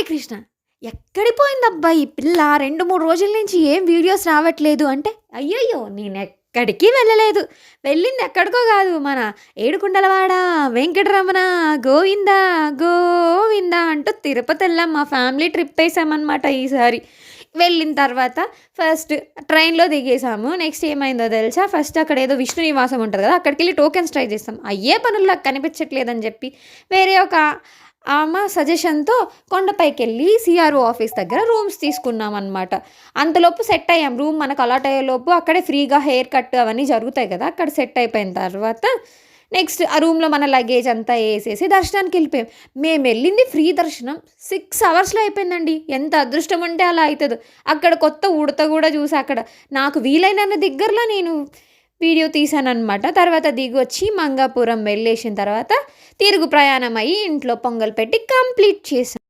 సాయి కృష్ణ. ఎక్కడికి పోయిందబ్బా ఈ పిల్ల? 2, 3 రోజుల నుంచి ఏం వీడియోస్ రావట్లేదు అంటే, అయ్యయ్యో! నేనెక్కడికి వెళ్ళలేదు. వెళ్ళింది ఎక్కడికో గాదు, మన ఏడుకొండలవాడ, వెంకటరమణ, గోవిందా, గోవిందా అంటూ తిరుపతెళ్ళాం. మా ఫ్యామిలీ ట్రిప్పేసామనమాట ఈసారి. వెళ్ళిన తర్వాత ఫస్ట్ ట్రైన్‌లో దిగేసాము. నెక్స్ట్ ఏమైందో తెలుసా? ఫస్ట్ అక్కడేదో విష్ణు నివాసం ఉంటది గదా! అక్కడికెళ్ళి టోకెన్స్ ట్రై చేసాం. అయ్యే పనులు నాకు కనిపించట్లేదని జెప్పి, వేరే ఒక ఆమె సజెషన్‌తో కొండపైకెళ్ళి సీఆర్ఓ ఆఫీస్ దగ్గర రూమ్స్ తీసుకున్నామనమాట. అంతలోపు సెట్ అయ్యాం. రూమ్ మనకు అలాట్ అయ్యేలోపు అక్కడే ఫ్రీగా హెయిర్ కట్ అవన్నీ జరుగుతాయి గదా! అక్కడ సెట్ అయిపోయిన తర్వాత నెక్స్ట్ ఆ రూమ్‌లో మన లగేజ్ అంతా ఏసేసి దర్శనానికెళ్ళిపోయాం. మేమెళ్ళింది ఫ్రీ దర్శనం 6 అవర్స్‌లో అయిపోయిందండి. ఎంత అదృష్టం ఉంటే అలా అయితదో. అక్కడ కొత్త ఉడత గూడా చూసా అక్కడ. నాకు వీలైనన్ని దగ్గరలో నేను వీడియో తీశాననమాట. తర్వాత దిగొచ్చి మంగాపురం వెళ్ళేసిన తర్వాత తిరుగు ప్రయాణం అయ్యి ఇంట్లో పొంగల్ పెట్టి కంప్లీట్ చేశాం.